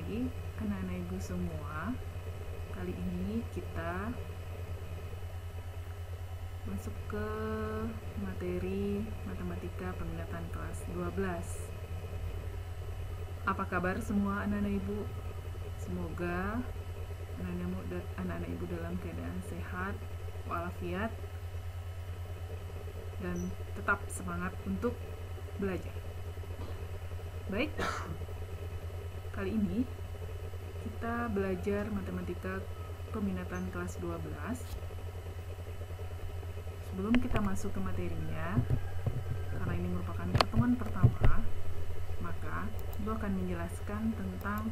lagi anak-anak ibu semua. Kali ini kita masuk ke materi matematika peminatan kelas 12. Apa kabar semua anak-anak ibu? Semoga anak-anak ibu dalam keadaan sehat walafiat dan tetap semangat untuk belajar. Baik, kali ini kita belajar matematika peminatan kelas 12. Sebelum kita masuk ke materinya, karena ini merupakan pertemuan pertama, maka Ibu akan menjelaskan tentang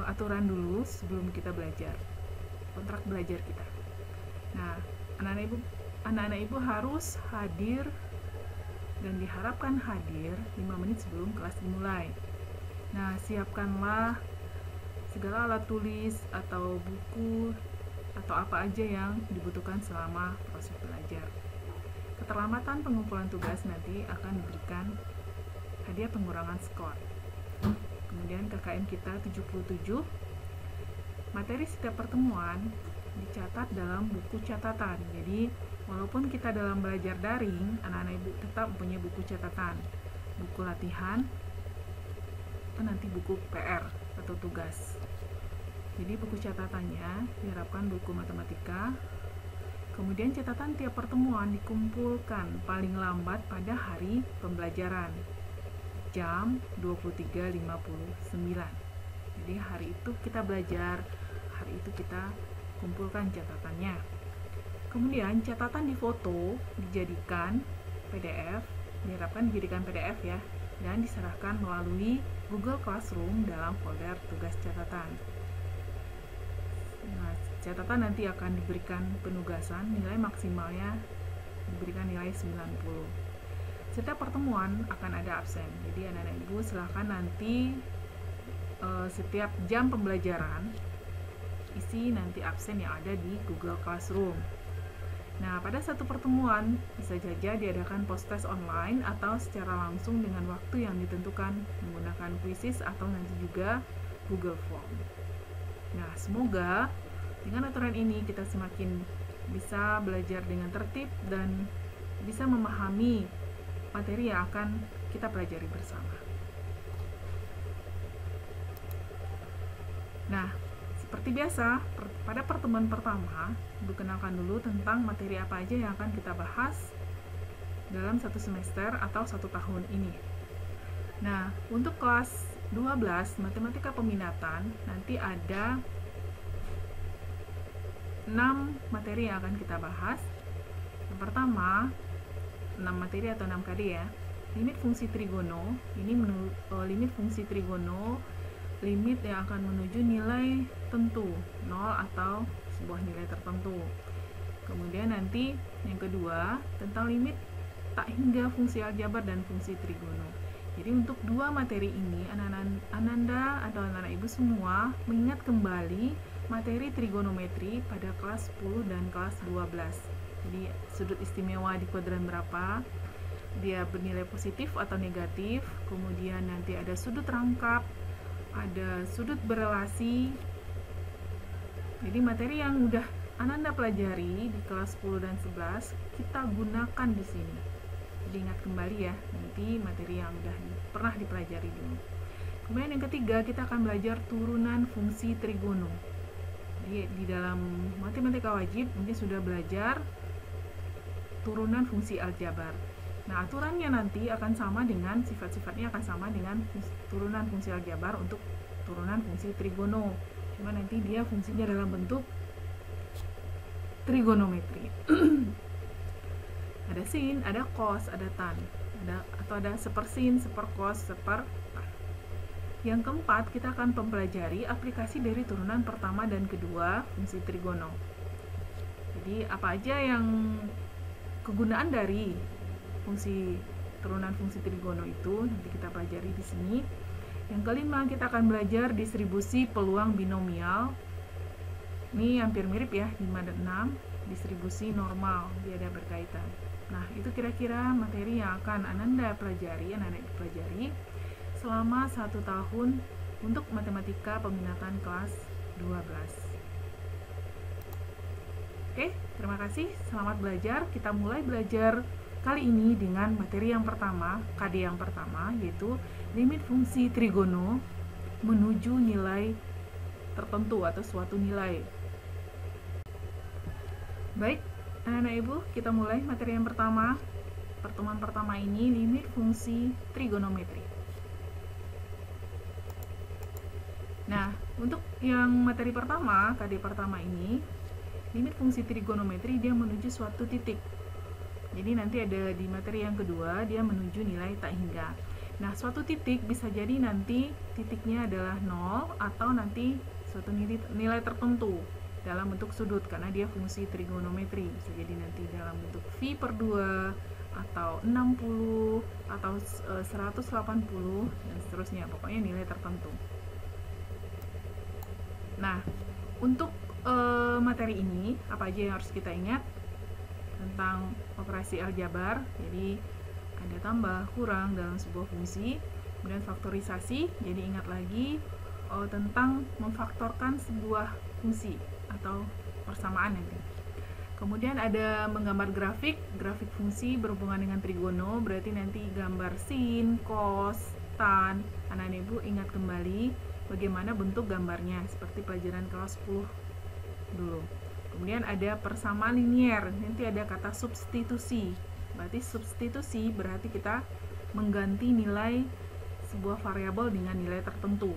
aturan dulu sebelum kita belajar, kontrak belajar kita. Nah, anak-anak ibu harus hadir dan diharapkan hadir 5 menit sebelum kelas dimulai. Nah, siapkanlah segala alat tulis atau buku atau apa aja yang dibutuhkan selama proses belajar. Keterlambatan pengumpulan tugas nanti akan diberikan hadiah pengurangan skor. Kemudian KKM kita 77. Materi setiap pertemuan dicatat dalam buku catatan. Jadi, walaupun kita dalam belajar daring, anak-anak ibu tetap mempunyai buku catatan, buku latihan, atau nanti buku PR atau tugas. Jadi buku catatannya diharapkan buku matematika. Kemudian catatan tiap pertemuan dikumpulkan paling lambat pada hari pembelajaran, jam 23.59. Jadi hari itu kita belajar, hari itu kita kumpulkan catatannya. Kemudian catatan difoto, dijadikan PDF, diharapkan dijadikan PDF ya, dan diserahkan melalui Google Classroom dalam folder tugas catatan. Nah, catatan nanti akan diberikan penugasan, nilai maksimalnya diberikan nilai 90. Setiap pertemuan akan ada absen, jadi anak-anak ibu silahkan nanti setiap jam pembelajaran isi nanti absen yang ada di Google Classroom. Nah, pada satu pertemuan bisa saja diadakan post-test online atau secara langsung dengan waktu yang ditentukan menggunakan quizzes atau nanti juga Google Form. Nah, semoga dengan aturan ini kita semakin bisa belajar dengan tertib dan bisa memahami materi yang akan kita pelajari bersama. Nah, seperti biasa, pada pertemuan pertama, Ibu kenalkan dulu tentang materi apa aja yang akan kita bahas dalam satu semester atau satu tahun ini. Nah, untuk kelas 12 matematika peminatan, nanti ada 6 materi yang akan kita bahas. Yang pertama, 6 materi atau 6 KD ya. Limit fungsi trigono, ini limit fungsi trigono, limit yang akan menuju nilai tentu, 0 atau sebuah nilai tertentu. Kemudian nanti yang kedua, tentang limit tak hingga fungsi aljabar dan fungsi trigono. Jadi untuk dua materi ini, Ananda atau anak-anak ibu semua mengingat kembali materi trigonometri pada kelas 10 dan kelas 12. Jadi sudut istimewa di kuadran berapa, dia bernilai positif atau negatif, kemudian nanti ada sudut rangkap, ada sudut berelasi. Jadi materi yang udah Ananda pelajari di kelas 10 dan 11 kita gunakan di sini. Jadi ingat kembali ya, nanti materi yang udah pernah dipelajari dulu. Kemudian yang ketiga, kita akan belajar turunan fungsi trigono. Jadi di dalam matematika wajib mungkin sudah belajar turunan fungsi aljabar. Nah, aturannya nanti akan sama dengan sifat-sifatnya akan sama dengan turunan fungsi aljabar untuk turunan fungsi trigono. Cuma nanti dia fungsinya dalam bentuk trigonometri. Ada sin, ada cos, ada tan, ada sepersin, sepercos, seper tan. Yang keempat, kita akan mempelajari aplikasi dari turunan pertama dan kedua fungsi trigono. Jadi apa aja yang kegunaan dari turunan fungsi trigono itu nanti kita pelajari di sini. Yang kelima, kita akan belajar distribusi peluang binomial. Ini hampir mirip ya, 5 dan 6, distribusi normal, dia ada berkaitan. Nah, itu kira-kira materi yang akan anak-anak pelajari selama 1 tahun untuk matematika peminatan kelas 12. Oke, terima kasih. Selamat belajar. Kita mulai belajar kali ini dengan materi yang pertama, KD yang pertama, yaitu limit fungsi trigono menuju nilai tertentu atau suatu nilai. Baik, anak-anak ibu, kita mulai materi yang pertama. Pertemuan pertama ini limit fungsi trigonometri. Nah, untuk yang materi pertama, KD pertama ini, limit fungsi trigonometri dia menuju suatu titik. Jadi nanti ada di materi yang kedua, dia menuju nilai tak hingga. Nah, suatu titik bisa jadi nanti titiknya adalah 0 atau nanti suatu nilai tertentu dalam bentuk sudut karena dia fungsi trigonometri. Bisa jadi nanti dalam bentuk V/2 atau 60 atau 180 dan seterusnya, pokoknya nilai tertentu. Nah, untuk materi ini apa aja yang harus kita ingat tentang operasi aljabar? Jadi ada tambah, kurang dalam sebuah fungsi, kemudian faktorisasi. Jadi ingat lagi tentang memfaktorkan sebuah fungsi atau persamaan nanti. Kemudian ada menggambar grafik fungsi berhubungan dengan trigono, berarti nanti gambar sin, cos, tan. Anak-anak ibu ingat kembali bagaimana bentuk gambarnya seperti pelajaran kelas 10 dulu. Kemudian ada persamaan linier, nanti ada kata substitusi. Berarti substitusi berarti kita mengganti nilai sebuah variabel dengan nilai tertentu.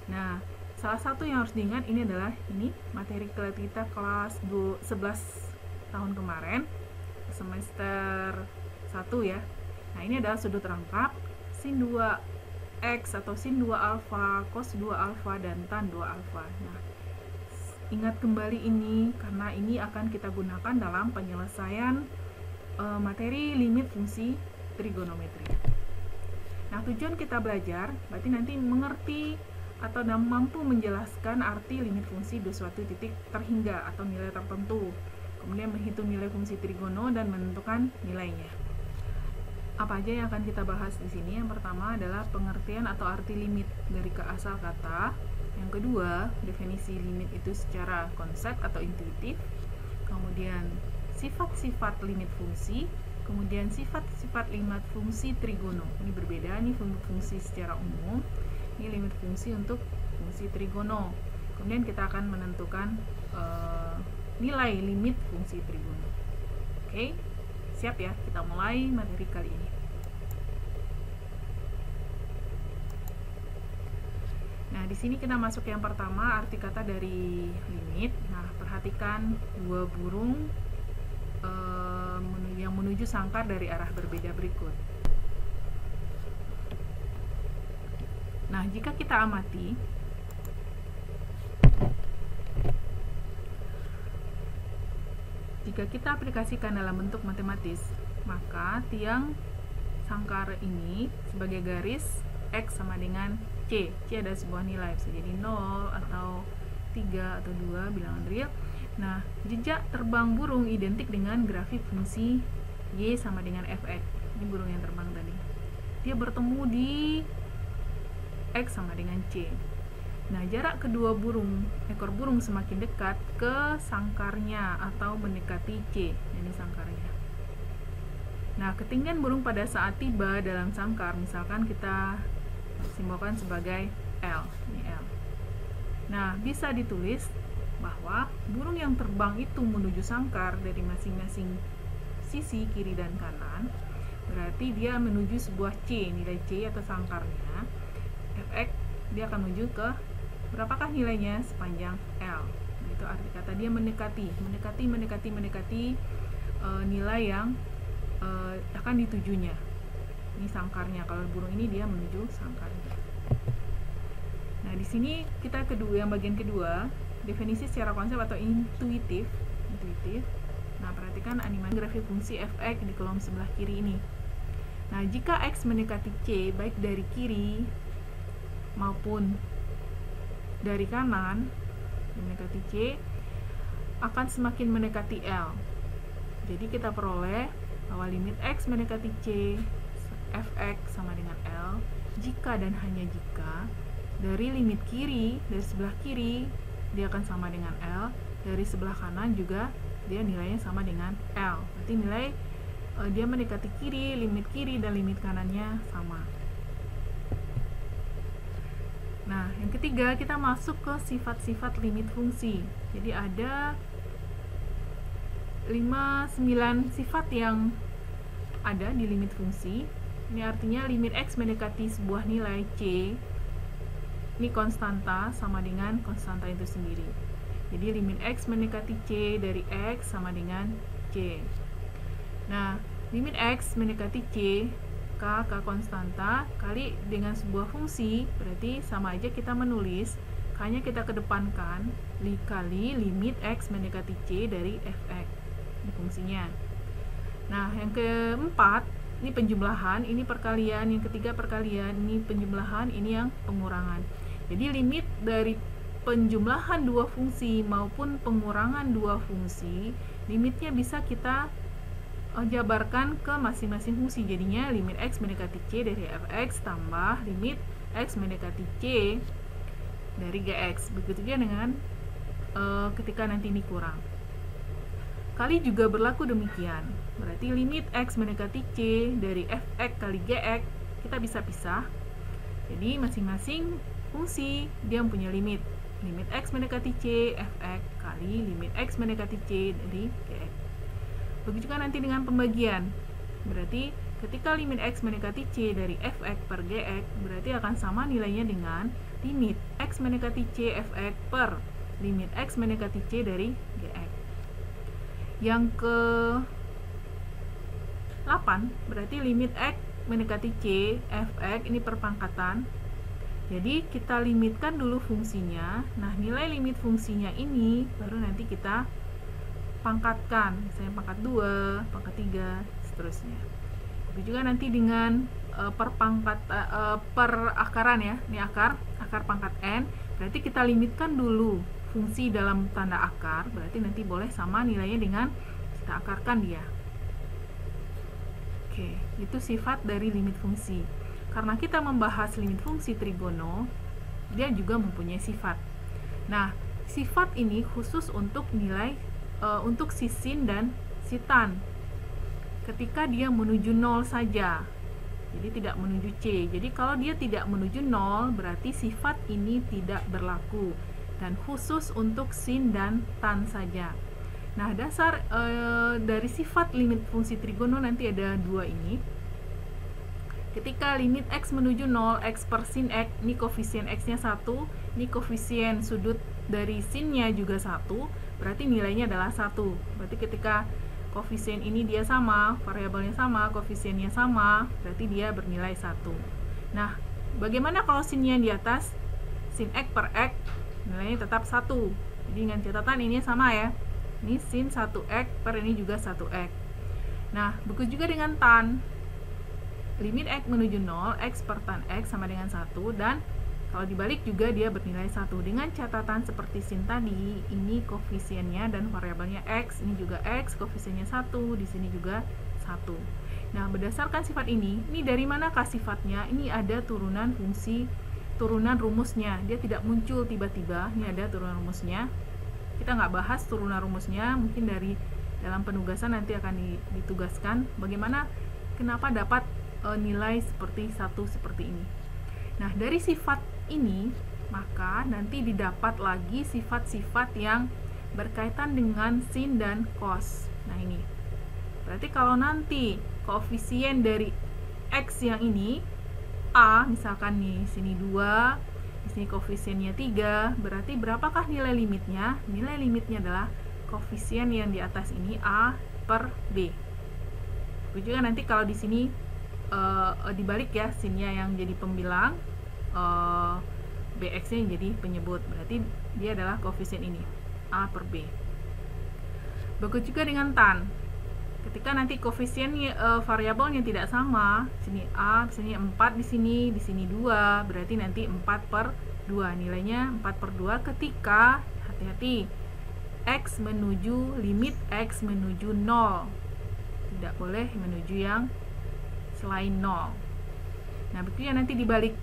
Nah, salah satu yang harus diingat ini adalah ini materi kita kelas 11 tahun kemarin, semester 1 ya. Nah, ini adalah sudut rangkap sin 2x atau sin 2 alfa, cos 2 alfa dan tan 2 alfa. Nah, ingat kembali ini karena ini akan kita gunakan dalam penyelesaian materi limit fungsi trigonometri. Nah, tujuan kita belajar berarti nanti mengerti atau mampu menjelaskan arti limit fungsi di suatu titik terhingga atau nilai tertentu. Kemudian menghitung nilai fungsi trigono dan menentukan nilainya. Apa aja yang akan kita bahas di sini? Yang pertama adalah pengertian atau arti limit dari asal kata. Yang kedua, definisi limit itu secara konsep atau intuitif. Kemudian sifat-sifat limit fungsi. Kemudian sifat-sifat limit fungsi trigono. Ini berbeda, ini fungsi secara umum. Ini limit fungsi untuk fungsi trigono. Kemudian kita akan menentukan nilai limit fungsi trigono. Oke, siap ya? Kita mulai materi kali ini. Nah, di sini kita masuk yang pertama, arti kata dari limit. Nah, perhatikan dua burung yang menuju sangkar dari arah berbeda berikut. Nah, jika kita amati, jika kita aplikasikan dalam bentuk matematis, maka tiang sangkar ini sebagai garis X sama dengan C. C ada sebuah nilai, bisa jadi 0 atau 3 atau 2 bilangan real. Nah, jejak terbang burung identik dengan grafik fungsi Y sama dengan Fx. Ini burung yang terbang tadi. Dia bertemu di X sama dengan C. Nah, jarak kedua ekor burung semakin dekat ke sangkarnya atau mendekati C. Ini sangkarnya. Nah, ketinggian burung pada saat tiba dalam sangkar, misalkan kita simbolkan sebagai L. Ini L. Nah, bisa ditulis bahwa burung yang terbang itu menuju sangkar dari masing-masing sisi kiri dan kanan, berarti dia menuju sebuah C, nilai C atau sangkarnya. Fx dia akan menuju ke berapakah nilainya sepanjang L. Nah, itu arti kata dia mendekati nilai yang akan ditujunya. Ini sangkarnya. Kalau burung ini dia menuju sangkarnya. Nah, di sini kita yang bagian kedua, definisi secara konsep atau intuitif. Nah, perhatikan animasi grafik fungsi Fx di kolom sebelah kiri ini. Nah, jika X mendekati C baik dari kiri maupun dari kanan, mendekati C akan semakin mendekati L. Jadi kita peroleh bahwa limit X mendekati C, Fx sama dengan L jika dan hanya jika dari limit kiri, dari sebelah kiri dia akan sama dengan L, dari sebelah kanan juga dia nilainya sama dengan L. Berarti nilai dia mendekati kiri, limit kiri dan limit kanannya sama. Nah, yang ketiga kita masuk ke sifat-sifat limit fungsi. Jadi ada 5-9 sifat yang ada di limit fungsi. Ini artinya limit X mendekati sebuah nilai C, ini konstanta sama dengan konstanta itu sendiri. Jadi limit X mendekati C dari X sama dengan C. Nah, limit X mendekati C, K konstanta, kali dengan sebuah fungsi, berarti sama aja kita menulis, K-nya kita kedepankan, kali limit X mendekati C dari Fx. Ini fungsinya. Nah, yang keempat, ini penjumlahan, ini perkalian, yang ketiga perkalian, ini penjumlahan, ini yang pengurangan. Jadi limit dari penjumlahan dua fungsi maupun pengurangan dua fungsi, limitnya bisa kita jabarkan ke masing-masing fungsi. Jadinya limit X mendekati C dari Fx tambah limit X mendekati C dari Gx. Begitu juga dengan ketika nanti ini kurang. Kali juga berlaku demikian. Berarti limit X mendekati C dari Fx kali Gx kita bisa pisah. Jadi masing-masing fungsi dia mempunyai limit. Limit X mendekati C Fx kali limit X mendekati C dari Gx. Begitu juga nanti dengan pembagian. Berarti ketika limit X mendekati C dari Fx per Gx, berarti akan sama nilainya dengan limit X mendekati C Fx per limit X mendekati C dari Gx. Yang ke 8, berarti limit X mendekati C Fx ini perpangkatan. Jadi kita limitkan dulu fungsinya. Nah, nilai limit fungsinya ini baru nanti kita pangkatkan, misalnya pangkat 2, pangkat 3, seterusnya. Tapi juga nanti dengan perakaran ya, ini akar pangkat n, berarti kita limitkan dulu fungsi dalam tanda akar, berarti nanti boleh sama nilainya dengan kita akarkan dia. Oke, itu sifat dari limit fungsi. Karena kita membahas limit fungsi trigono, dia juga mempunyai sifat. Nah, sifat ini khusus untuk nilai untuk si sin dan si tan ketika dia menuju 0 saja, jadi tidak menuju C. Jadi kalau dia tidak menuju 0 berarti sifat ini tidak berlaku dan khusus untuk sin dan tan saja. Nah, dasar dari sifat limit fungsi trigono nanti ada dua ini. Ketika limit X menuju 0, X per sin X, ini koefisien X-nya 1, ini koefisien sudut dari sin-nya juga 1, berarti nilainya adalah 1. Berarti ketika koefisien ini dia sama, variabelnya sama, koefisiennya sama, berarti dia bernilai 1. Nah, bagaimana kalau sin-nya di atas? Sin X per X, nilainya tetap 1. Jadi dengan catatan ini sama ya. Ini sin 1X per ini juga 1X. Nah, begitu juga dengan tan. Limit X menuju 0, X per tan X sama dengan 1, dan kalau dibalik juga dia bernilai 1. Dengan catatan seperti sin tadi, ini koefisiennya dan variabelnya X, ini juga X, koefisiennya 1, di sini juga 1. Nah, berdasarkan sifat ini dari manakah sifatnya? Ini ada turunan fungsi, turunan rumusnya. Dia tidak muncul tiba-tiba, ini ada turunan rumusnya. Kita nggak bahas turunan rumusnya, mungkin dari dalam penugasan nanti akan ditugaskan bagaimana, kenapa dapat nilai seperti 1 seperti ini. Nah, dari sifat ini maka nanti didapat lagi sifat-sifat yang berkaitan dengan sin dan cos. Nah, ini berarti kalau nanti koefisien dari X yang ini A, misalkan nih sini 2, di sini koefisiennya 3, berarti berapakah nilai limitnya? Nilai limitnya adalah koefisien yang di atas ini A per B. Begitu juga nanti kalau di sini dibalik ya, sinnya yang jadi pembilang, bx-nya yang jadi penyebut, berarti dia adalah koefisien ini A per B. Begitu juga dengan tan. Ketika nanti koefisien variabelnya tidak sama, sini A, sini 4, di sini 2, berarti nanti 4 per 2, nilainya 4 per 2 ketika, hati-hati, X menuju, limit X menuju 0, tidak boleh menuju yang selain 0. Nah, begitu ya nanti dibalik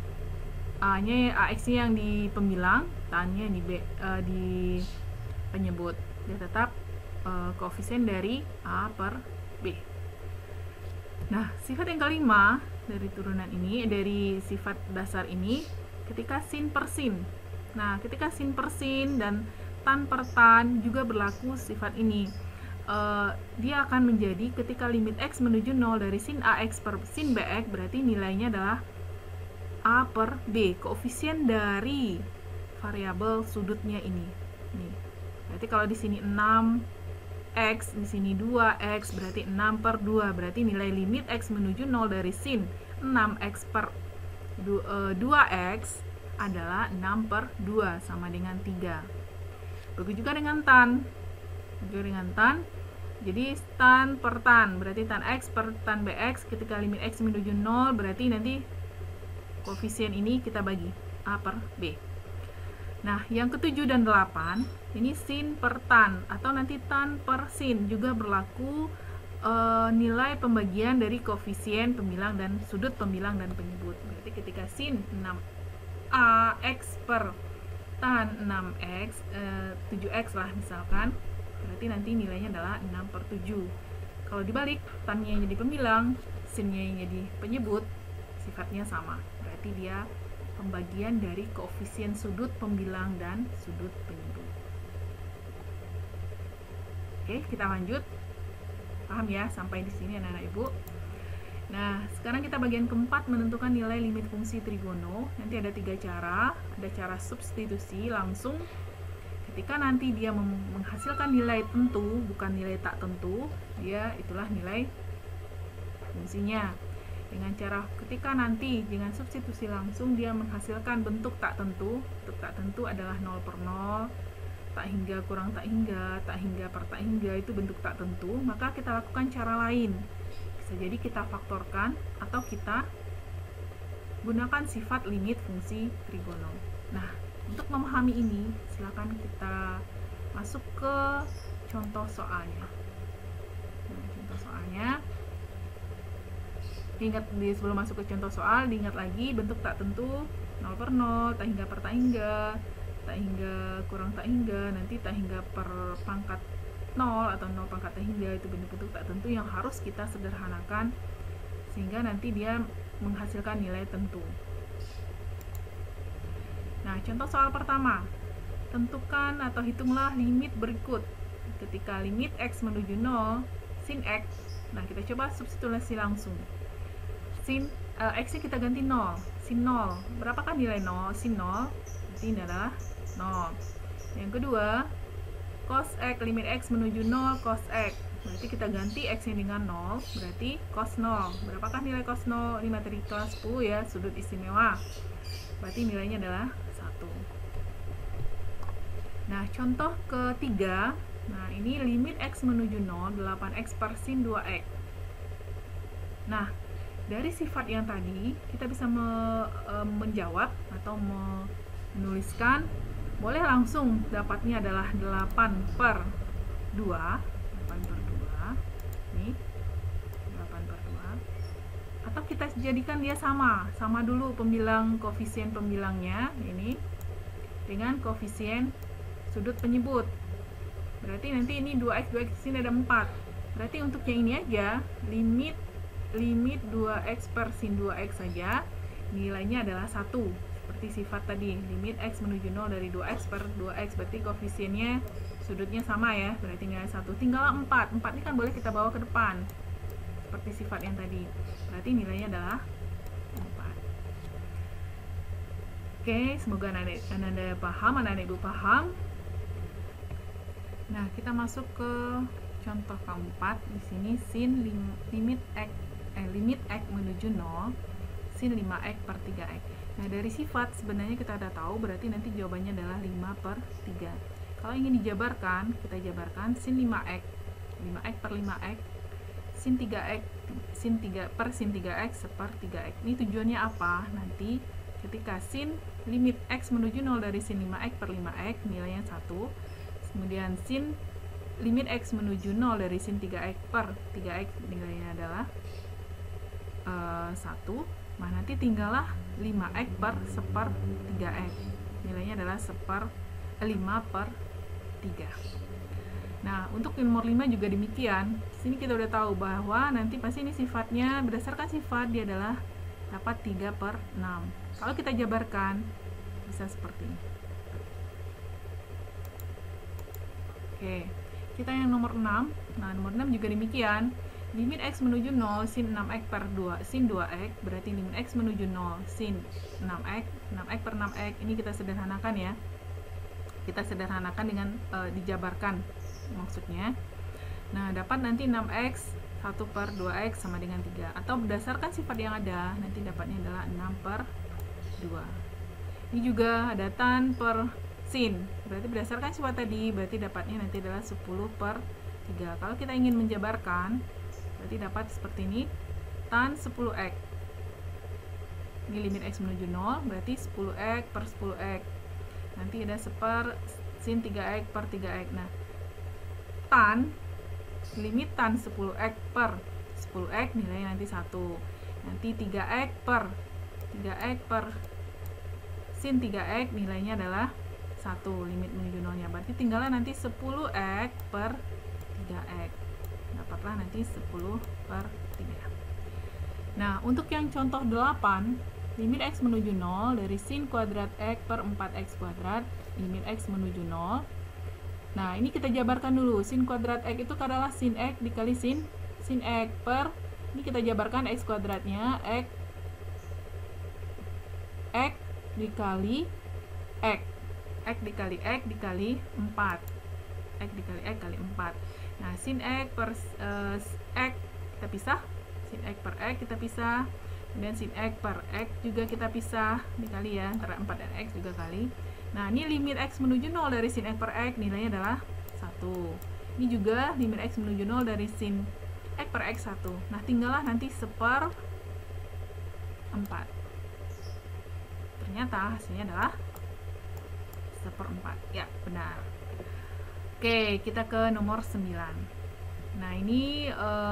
AX-nya yang di pembilang, tan-nya di penyebut. Dia tetap koefisien dari A per B. Nah, sifat yang kelima dari turunan ini, dari sifat dasar ini, ketika sin per sin. Nah, ketika sin per sin dan tan per tan juga berlaku sifat ini. Dia akan menjadi ketika limit X menuju 0 dari sin AX per sin BX, berarti nilainya adalah A per B, koefisien dari variabel sudutnya ini. Nih. Berarti kalau di sini 6X, di sini 2X, berarti 6 per 2, berarti nilai limit X menuju 0 dari sin 6X per 2X adalah 6 per 2, sama dengan 3. Begitu juga dengan tan. Jadi tan per tan, berarti tan X per tan BX, ketika limit X menuju 0, berarti nanti koefisien ini kita bagi A per B. Nah, yang ketujuh dan 8, ini sin per tan, atau nanti tan per sin, juga berlaku nilai pembagian dari koefisien pembilang dan sudut pembilang dan penyebut. Berarti ketika sin 6AX per tan 6X, 7X lah misalkan, berarti nanti nilainya adalah 6 per 7. Kalau dibalik, tan-nya jadi pembilang, sin-nya jadi penyebut, sifatnya sama. Berarti dia pembagian dari koefisien sudut pembilang dan sudut penyebut. Oke, kita lanjut. Paham ya sampai di sini anak-anak Ibu? Nah, sekarang kita bagian keempat, menentukan nilai limit fungsi trigono. Nanti ada 3 cara. Ada cara substitusi langsung. Ketika nanti dia menghasilkan nilai tentu, bukan nilai tak tentu, dia itulah nilai fungsinya. Dengan cara ketika nanti dengan substitusi langsung dia menghasilkan bentuk tak tentu. Bentuk tak tentu adalah 0 per 0, tak hingga kurang tak hingga per tak hingga, itu bentuk tak tentu. Maka kita lakukan cara lain. Bisa jadi kita faktorkan atau kita gunakan sifat limit fungsi trigono. Nah, untuk memahami ini, silakan kita masuk ke contoh soalnya. Nah, contoh soalnya, diingat sebelum masuk ke contoh soal, diingat lagi bentuk tak tentu 0 per 0, tak hingga per tak hingga kurang tak hingga, nanti tak hingga per pangkat 0 atau 0 pangkat tak hingga, itu bentuk-bentuk tak tentu yang harus kita sederhanakan sehingga nanti dia menghasilkan nilai tentu. Nah, contoh soal pertama, tentukan atau hitunglah limit berikut. Ketika limit X menuju 0, sin X, nah kita coba substitusi langsung. Sin X-nya kita ganti 0, sin 0, berapakah nilai 0? Sin 0, berarti ini adalah 0. Yang kedua, cos X, limit X menuju 0, cos X, berarti kita ganti X-nya dengan 0, berarti cos 0. Berapakah nilai cos 0? Ini materi kelas 10 ya, sudut istimewa. Berarti nilainya adalah 1. Nah, contoh ketiga, nah ini limit X menuju 0, 8X per sin 2X. Nah, dari sifat yang tadi, kita bisa menjawab atau menuliskan, boleh langsung dapatnya adalah 8 per 2, 8 per 2, nih, 8 per 2, atau kita jadikan dia sama dulu pembilang, koefisien pembilangnya, ini, dengan koefisien sudut penyebut. Berarti nanti ini 2X, 2X, di sini ada 4. Berarti untuk yang ini aja, limit 2X per sin 2X saja, nilainya adalah 1. Seperti sifat tadi, limit X menuju 0 dari 2X per 2X, berarti koefisiennya, sudutnya sama ya, berarti nilai 1. Tinggal 4. 4 ini kan boleh kita bawa ke depan, seperti sifat yang tadi. Berarti nilainya adalah 4. Oke, semoga anak-anak paham, anak-anak Ibu paham. Nah, kita masuk ke contoh keempat. Di sini sin limit X menuju 0, sin 5X per 3X. Nah, dari sifat sebenarnya kita udah tahu, berarti nanti jawabannya adalah 5 per 3. Kalau ingin dijabarkan, kita jabarkan sin 5X, 5X per 5X, sin 3X, sin 3 per sin 3X per 3X. Ini tujuannya apa? Nanti ketika sin limit X menuju 0 dari sin 5X per 5X, nilainya 1. Kemudian sin limit X menuju 0 dari sin 3X per 3X, nilainya adalah 1. Nah, nanti tinggallah 5x per 1/3x. Nilainya adalah 5 per 3. Nah, untuk nomor 5 juga demikian. Di sini kita udah tahu bahwa nanti pasti ini sifatnya, berdasarkan sifat dia adalah dapat 3/6. Kalau kita jabarkan, bisa seperti ini. Oke, kita yang nomor 6. Nah, nomor 6 juga demikian. Limit x menuju 0 sin 6x per 2 sin 2x, berarti limit x menuju 0 sin 6x, 6x per 6x. Ini kita sederhanakan ya. Kita sederhanakan dengan dijabarkan maksudnya. Nah, dapat nanti 6x 1 per 2x sama dengan 3. Atau berdasarkan sifat yang ada, nanti dapatnya adalah 6 per 2. Ini juga ada tan per sin. Berarti berdasarkan sifat tadi, berarti dapatnya nanti adalah 10 per 3. Kalau kita ingin menjabarkan, berarti dapat seperti ini. Tan 10x. Ini limit x menuju 0, berarti 10x per 10x. Nanti ada sin 3x per 3x. Nah, tan limit tan 10x per 10x nilainya nanti 1. Nanti 3x per sin 3x nilainya adalah 1, limit menuju 0-nya. Berarti tinggallah nanti 10x per 3x. Dapatlah nanti 10 per 3. Nah, untuk yang contoh 8, limit x menuju 0 dari sin kuadrat x per 4x kuadrat, limit x menuju 0. Nah, ini kita jabarkan dulu. Sin kuadrat x itu adalah sin x dikali sin x per, ini kita jabarkan x kuadratnya, x dikali x dikali x dikali 4. X dikali x kali 4. Nah, sin x per x kita pisah. Sin x per x kita pisah. Kemudian sin x per x juga kita pisah, dikali ya, antara 4 dan x juga kali. Nah, ini limit x menuju 0 dari sin x per x nilainya adalah 1. Ini juga limit x menuju 0 dari sin x per x 1. Nah, tinggallah nanti 1/4. Ternyata hasilnya adalah 1/4. Ya, benar. Oke, kita ke nomor 9. Nah, ini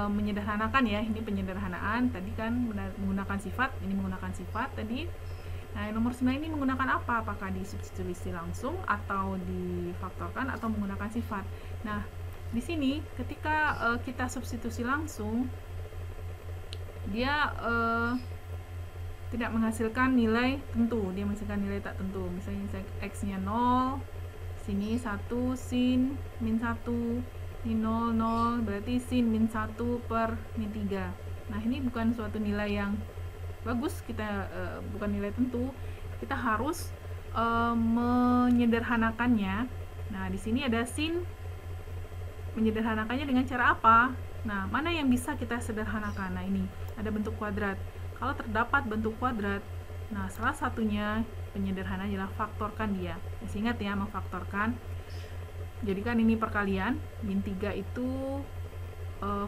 menyederhanakan ya. Ini penyederhanaan. Tadi kan menggunakan sifat, ini menggunakan sifat tadi. Nah, nomor 9 ini menggunakan apa? Apakah disubstitusi langsung atau difaktorkan atau menggunakan sifat? Nah, di sini ketika kita substitusi langsung, dia tidak menghasilkan nilai tentu, dia menghasilkan nilai tak tentu. Misalnya x-nya 0, sini 1 sin min 1, ini 0, 0, berarti sin min 1 per min 3. Nah, ini bukan suatu nilai yang bagus, kita bukan nilai tentu. Kita harus menyederhanakannya. Nah, di sini ada sin. Menyederhanakannya dengan cara apa? Nah, mana yang bisa kita sederhanakan? Nah, ini ada bentuk kuadrat. Kalau terdapat bentuk kuadrat, nah salah satunya penyederhanaan adalah faktorkan dia. Masih ingat ya, memfaktorkan. Jadikan ini perkalian, min 3 itu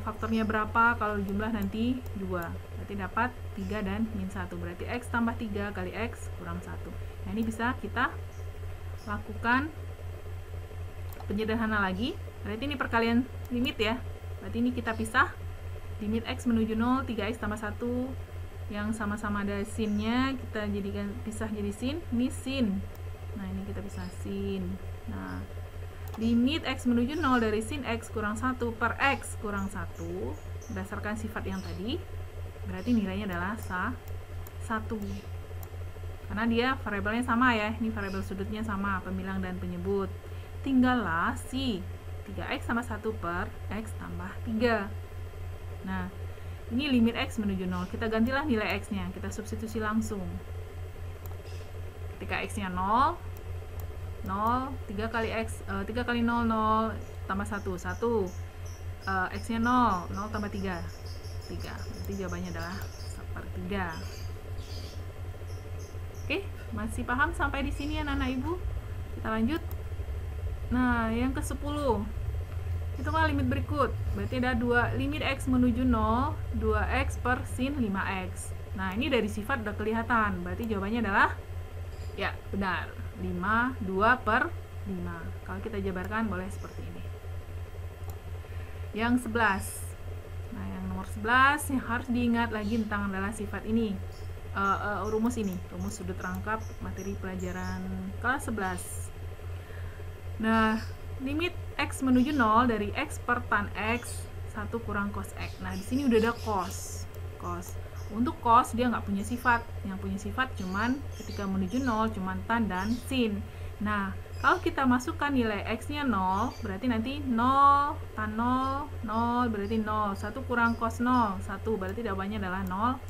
faktornya berapa? Kalau jumlah nanti 2, berarti dapat 3 dan min 1, berarti x tambah 3 kali x kurang 1. Nah, ini bisa kita lakukan penyederhanaan lagi. Berarti ini perkalian limit ya, berarti ini kita pisah. Limit x menuju 0, 3x tambah 1, yang sama-sama ada sinnya, kita jadikan pisah jadi sin, ini sin. Nah, ini kita pisah sin. Nah, limit x menuju 0 dari sin x kurang 1 per x kurang 1 berdasarkan sifat yang tadi, berarti nilainya adalah 1. Karena dia variabelnya sama ya, ini variabel sudutnya sama, pemilang dan penyebut. Tinggallah si 3x sama 1 per x tambah 3. Nah, ini limit x menuju 0. Kita gantilah nilai x-nya, kita substitusi langsung. Ketika x-nya 0, 0, 3 kali x, 3 kali 0, 0, tambah 1, 1. X-nya 0, 0 tambah 3, 3. Berarti jawabannya adalah 1/3. Oke, masih paham sampai di sini ya anak-anak ibu? Kita lanjut. Nah, yang ke-10. Hitunglah limit berikut. Berarti ada 2 limit x menuju 0, 2x per sin 5x. Nah, ini dari sifat udah kelihatan. Berarti jawabannya adalah ya, benar. 5, 2 per 5. Kalau kita jabarkan boleh seperti ini. Yang 11. Nah, yang nomor 11 yang harus diingat lagi tentang adalah sifat ini. rumus ini, rumus sudut rangkap materi pelajaran kelas 11. Nah, limit X menuju 0 dari X per tan X 1 kurang cos X. Nah, di sini udah ada cos. Untuk cos dia nggak punya sifat. Yang punya sifat cuman ketika menuju 0 cuman tan dan sin. Nah, kalau kita masukkan nilai X-nya 0, berarti nanti 0 tan 0, 0 berarti 0. 1 kurang cos 0, 1 berarti jawabannya adalah 0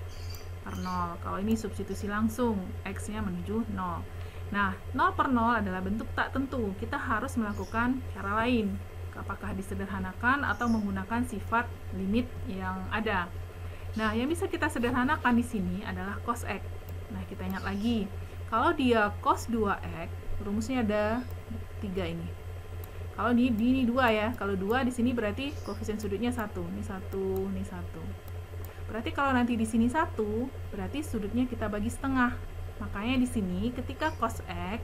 per 0. Kalau ini substitusi langsung, X-nya menuju 0. Nah, 0 per 0 adalah bentuk tak tentu. Kita harus melakukan cara lain. Apakah disederhanakan atau menggunakan sifat limit yang ada. Nah, yang bisa kita sederhanakan di sini adalah cos X. Nah, kita ingat lagi. Kalau dia cos 2X, rumusnya ada 3 ini. Kalau ini 2 ya. Kalau 2 di sini berarti koefisien sudutnya 1. Ini 1, ini 1. Berarti kalau nanti di sini 1, berarti sudutnya kita bagi setengah. Makanya di sini ketika cos X,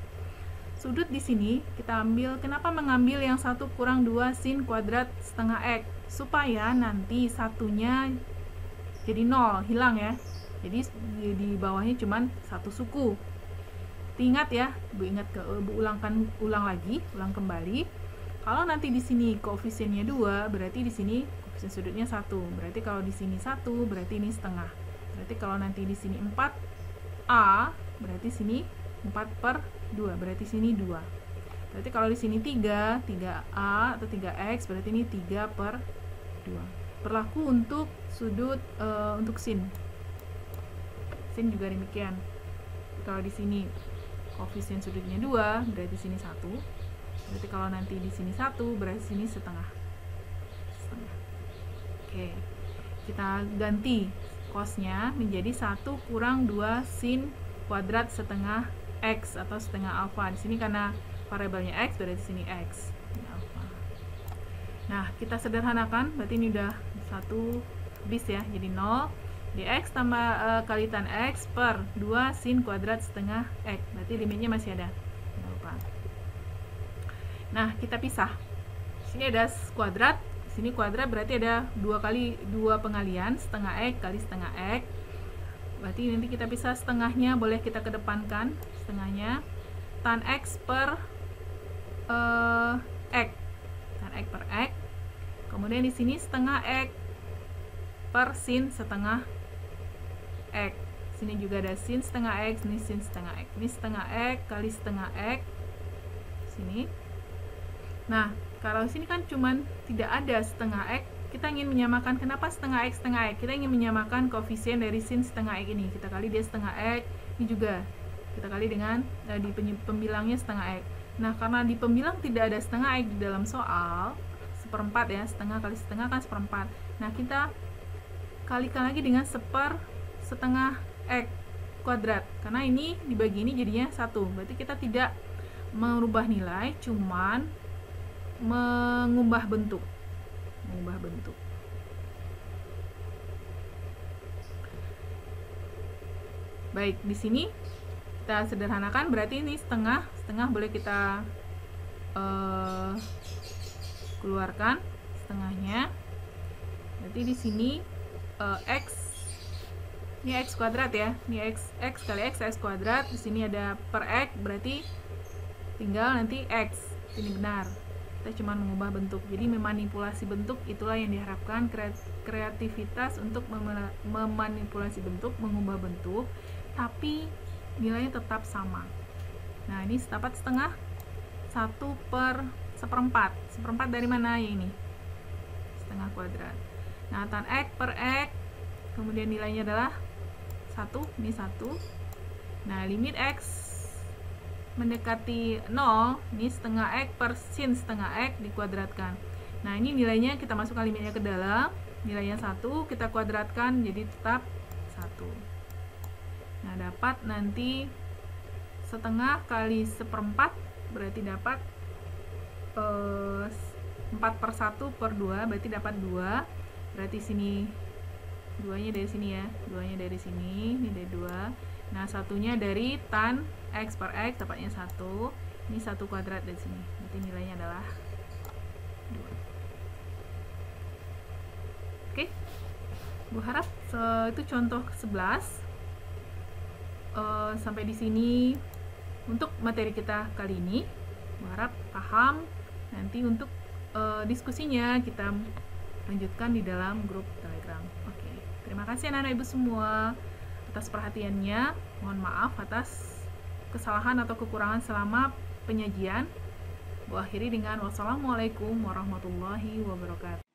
sudut di sini kita ambil, kenapa mengambil yang 1 kurang 2 sin kuadrat setengah X? Supaya nanti satunya jadi 0, hilang ya. Jadi di bawahnya cuman 1 suku. Ingat ya, ulang kembali. Kalau nanti di sini koefisiennya 2, berarti di sini koefisien sudutnya 1. Berarti kalau di sini 1, berarti ini setengah. Berarti kalau nanti di sini 4A, berarti sini 4/2, berarti sini 2. Berarti kalau di sini 3A atau 3X, berarti ini 3/2. Berlaku untuk sudut untuk sin. Sin juga demikian. Kalau di sini koefisien sudutnya 2, berarti sini 1. Berarti kalau nanti di sini 1, berarti sini setengah. Oke. Kita ganti cosnya menjadi 1 kurang 2 sin kuadrat setengah X atau setengah alfa. Di sini karena variabelnya X, berarti sini X. Ini alfa. Nah, kita sederhanakan, berarti ini udah 1 habis ya, jadi 0. Dx tambah kali tan X per 2 sin kuadrat setengah X. Berarti limitnya masih ada. Jangan lupa. Nah, kita pisah. Di sini ada kuadrat, di sini kuadrat berarti ada 2 pengalian, setengah X kali setengah X. Berarti nanti kita pisah setengahnya, boleh kita kedepankan setengahnya. Tan X per X. Tan X per X. Kemudian di sini setengah X per sin setengah X. Sini juga ada sin setengah X, ini sin setengah X. Ini setengah X kali setengah X. Sini. Nah, kalau sini kan cuman tidak ada setengah X, kita ingin menyamakan, kenapa setengah X setengah X? Kita ingin menyamakan koefisien dari sin setengah X ini. Kita kali dia setengah X, ini juga kita kali dengan di pembilangnya setengah X. Nah, karena di pembilang tidak ada setengah X di dalam soal, 1/4 ya, setengah kali setengah kan 1/4. Nah, kita kalikan lagi dengan setengah X kuadrat, karena ini dibagi ini jadinya 1. Berarti kita tidak merubah nilai, cuman mengubah bentuk. Baik, di sini kita sederhanakan, berarti ini setengah boleh kita keluarkan setengahnya. Berarti di sini X, ini X kuadrat ya, ini X kali X kuadrat. Di sini ada per X, berarti tinggal nanti X. Ini benar. Kita cuma mengubah bentuk. Jadi memanipulasi bentuk itulah yang diharapkan, kreativitas untuk memanipulasi bentuk, mengubah bentuk, tapi nilainya tetap sama. Nah, ini dapat setengah 1/1/4. 1/4 dari mana ya ini? Setengah kuadrat. Nah, tan X per X, kemudian nilainya adalah 1, ini 1. Nah, limit X mendekati 0, ini setengah X per sin setengah X dikuadratkan. Nah, ini nilainya kita masukkan limitnya ke dalam, nilainya 1, kita kuadratkan jadi tetap 1. Nah, dapat nanti setengah kali 1/4, berarti dapat 4/1/2, berarti dapat 2. Berarti sini 2-nya dari sini ya, 2-nya dari sini, ini dari 2. Nah, satunya dari tan X per X, dapatnya 1. Ini 1 kuadrat dari sini. Berarti nilainya adalah 2. Oke. Bu harap itu contoh ke-11. sampai di sini untuk materi kita kali ini. Harap paham. Nanti untuk diskusinya kita lanjutkan di dalam grup Telegram. Oke, terima kasih anak-anak ibu semua atas perhatiannya. Mohon maaf atas kesalahan atau kekurangan selama penyajian. Bu akhiri dengan wassalamualaikum warahmatullahi wabarakatuh.